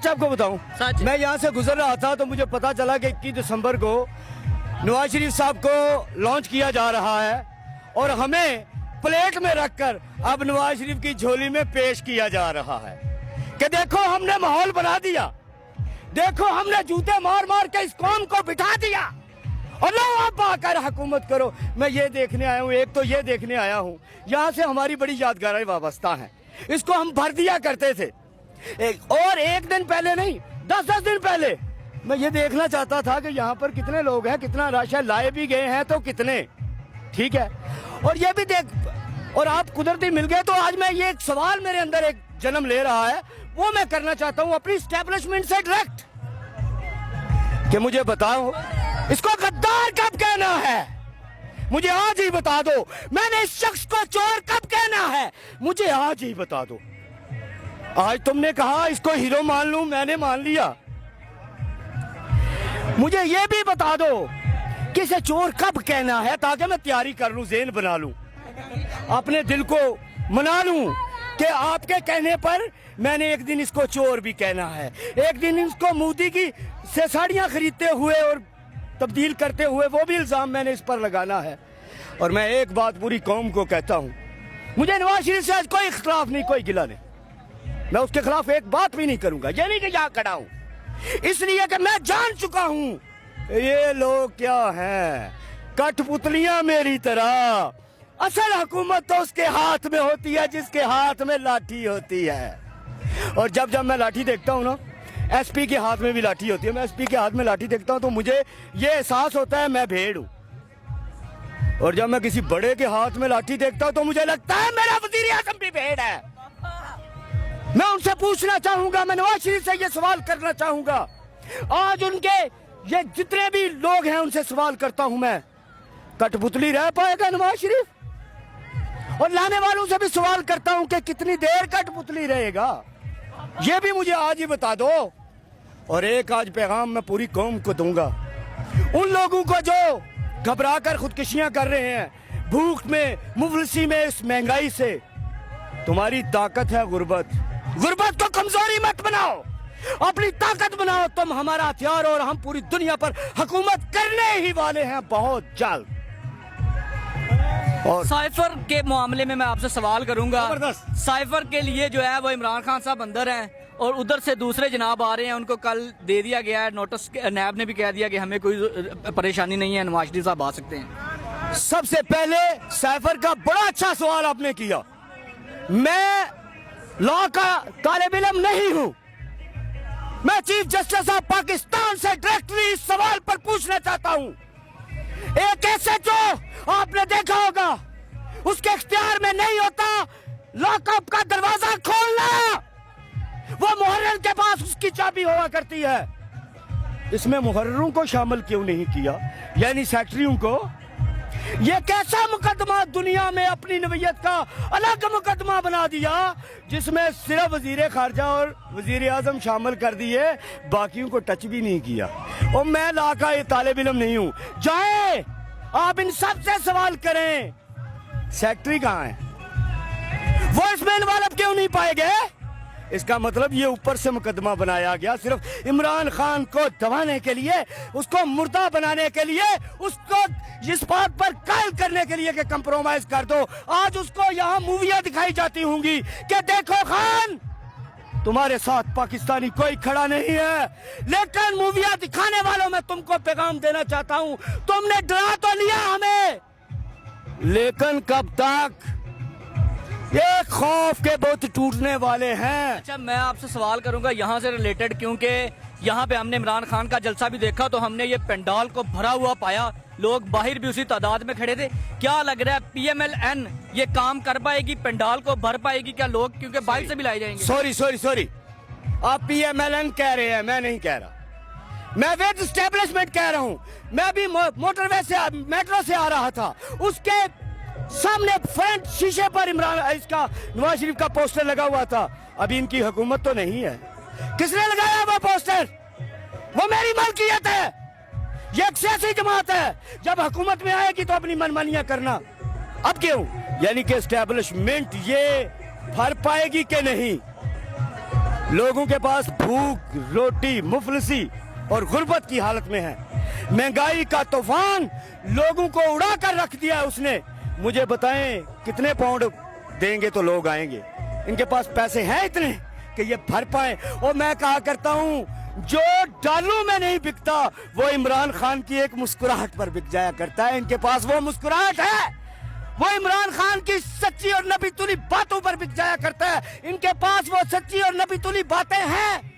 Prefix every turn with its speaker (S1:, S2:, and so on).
S1: आपको बताऊं, मैं यहाँ से गुजर रहा था तो मुझे पता चला कि 21 दिसंबर को नवाज शरीफ साहब को लॉन्च किया जा रहा है और हमें प्लेट में रखकर अब नवाज शरीफ की झोली में पेश किया जा रहा है कि देखो हमने माहौल बना दिया, देखो हमने जूते मार मार के इस कौम को बिठा दिया और लो आप आकर हुकूमत करो। मैं ये देखने आया हूँ, एक तो ये देखने आया हूँ, यहाँ से हमारी बड़ी यादगारें वाबस्ता हैं। इसको हम भर दिया करते थे और एक दिन पहले नहीं 10-10 दिन पहले मैं ये देखना चाहता था कि यहाँ पर कितने लोग हैं, कितना रश है, लाए भी गए हैं तो कितने, ठीक है। और ये भी देख, और आप कुदरती मिल गए तो आज मैं ये एक सवाल मेरे अंदर एक जन्म ले रहा है, वो मैं करना चाहता हूँ अपनी एस्टेब्लिशमेंट से डायरेक्ट कि मुझे बताओ इसको गद्दार कब कहना है, मुझे आज ही बता दो। मैंने इस शख्स को चोर कब कहना है, मुझे आज ही बता दो। आज तुमने कहा इसको हीरो मान लूं, मैंने मान लिया। मुझे ये भी बता दो कि इसे चोर कब कहना है ताकि मैं तैयारी कर लूं, ज़हन बना लूं, अपने दिल को मना लूं कि आपके कहने पर मैंने एक दिन इसको चोर भी कहना है, एक दिन इसको मोदी की से साड़ियां खरीदते हुए और तब्दील करते हुए वो भी इल्जाम मैंने इस पर लगाना है। और मैं एक बात पूरी कौम को कहता हूं, मुझे नवाज शरीफ से आज कोई इख्तिलाफ नहीं, कोई गिला नहीं, मैं उसके खिलाफ एक बात भी नहीं करूंगा। ये नहीं कि यहाँ खड़ा हूं, इसलिए कि मैं जान चुका हूं ये लोग क्या हैं, कठपुतलियां मेरी तरह। असल हुकूमत तो उसके हाथ में होती है जिसके हाथ में लाठी होती है। और जब जब मैं लाठी देखता हूं ना, एसपी के हाथ में भी लाठी होती है, मैं एसपी के हाथ में लाठी देखता हूं तो मुझे ये एहसास होता है मैं भेड़ हूं। और जब मैं किसी बड़े के हाथ में लाठी देखता हूं तो मुझे लगता है मेरा वजीर आज़म भी भेड़ है। मैं उनसे पूछना चाहूंगा, मैं नवाज शरीफ से ये सवाल करना चाहूंगा, आज उनके ये जितने भी लोग हैं उनसे सवाल करता हूं मैं, कठपुतली रह पाएगा नवाज शरीफ? और लाने वालों से भी सवाल करता हूं कि कितनी देर कठपुतली रहेगा, ये भी मुझे आज ही बता दो। और एक आज पैगाम मैं पूरी कौम को दूंगा, उन लोगों को जो घबरा कर खुदकुशियां कर रहे हैं, भूख में, मुफलिसी में, इस महंगाई से। तुम्हारी ताकत है गुर्बत, गुर्बत को कमजोरी मत बनाओ, अपनी ताकत बनाओ। तुम हमारा हथियार और हम पूरी दुनिया पर हुकूमत करने ही वाले हैं बहुत जल्द। और
S2: साइफर के मामले में मैं आपसे सवाल करूंगा। साइफर के लिए जो है वो इमरान खान साहब अंदर हैं और उधर से दूसरे जनाब आ रहे हैं, उनको कल दे दिया गया है नोटिस, नैब ने भी कह दिया कि हमें कोई परेशानी नहीं है, नवाज शरीफ साहब आ सकते हैं।
S1: सबसे पहले साइफर का बड़ा अच्छा सवाल आपने किया। मैं लॉ का तालिब इल्म नहीं हूं, मैं चीफ जस्टिस ऑफ पाकिस्तान से डायरेक्टली इस सवाल पर पूछना चाहता हूं। एक एसएचओ आपने देखा होगा, उसके इख्तियार में नहीं होता लॉकअप का दरवाजा खोलना, वो मुहर्रिर के पास उसकी चाबी हुआ करती है। इसमें मुहर्रिरों को शामिल क्यों नहीं किया, यानी सेक्रेटरियों को? ये कैसा मुकदमा दुनिया में अपनी नवीयत का अलग मुकदमा बना दिया जिसमें सिर्फ वजीर खारजा और वजीर आजम शामिल कर दिए, बाकियों को टच भी नहीं किया। और मैं ला का ये तालिब इल्म नहीं हूं, जाए आप इन सब से सवाल करें, सेक्रेटरी कहाँ है, वो इसमें इन्वॉल्व क्यों नहीं पाए गए? इसका मतलब ये ऊपर से मुकदमा बनाया गया सिर्फ इमरान खान को दबाने के लिए, उसको मुर्दा बनाने के लिए, उसको इस बात पर कायल करने के लिए कि कंप्रोमाइज कर दो। आज उसको यहाँ मूवियां दिखाई जाती होंगी कि देखो खान तुम्हारे साथ पाकिस्तानी कोई खड़ा नहीं है, लेकिन मूवियां दिखाने वालों में तुमको पैगाम देना चाहता हूँ, तुमने डरा तो लिया हमें, लेकिन कब तक? ये खौफ के बुत टूटने वाले हैं।
S2: अच्छा, मैं आपसे सवाल करूंगा यहाँ से रिलेटेड, क्योंकि यहाँ पे हमने इमरान खान का जलसा भी देखा तो हमने ये पंडाल को भरा हुआ पाया, लोग बाहर भी उसी तादाद में खड़े थे। क्या लग रहा है पीएमएलएन ये काम कर पाएगी, पंडाल को भर पाएगी क्या लोग, क्योंकि बाहर से भी लाए जाएंगे?
S1: सॉरी, आप पीएमएलएन कह रहे हैं, मैं नहीं कह रहा, मैं वेट एस्टेब्लिशमेंट कह रहा हूँ। मैं भी मोटरवे से, मेट्रो से आ रहा था, उसके सामने फ्रंट शीशे पर इसका नवाज शरीफ का पोस्टर लगा हुआ था। अभी इनकी हुकूमत तो नहीं है, किसने लगाया वो पोस्टर? वो मेरी मलकियत है, ये एक सियासी जमात है, जब हुकूमत में आएगी तो अपनी मनमानियां करना। अब क्यों, यानी कि एस्टेब्लिशमेंट ये भर पाएगी कि नहीं? लोगों के पास भूख रोटी मुफलिसी और गुर्बत की हालत में है। महंगाई का तूफान लोगों को उड़ा कर रख दिया है उसने। मुझे बताएं कितने पाउंड देंगे तो लोग आएंगे? इनके पास पैसे हैं इतने कि ये भर पाए? और मैं कहा करता हूं जो डालों में नहीं बिकता वो इमरान खान की एक मुस्कुराहट पर बिक जाया करता है। इनके पास वो मुस्कुराहट है, वो इमरान खान की सच्ची और नबी तुली बातों पर बिक जाया करता है। इनके पास वो सच्ची और नबी तुली बातें हैं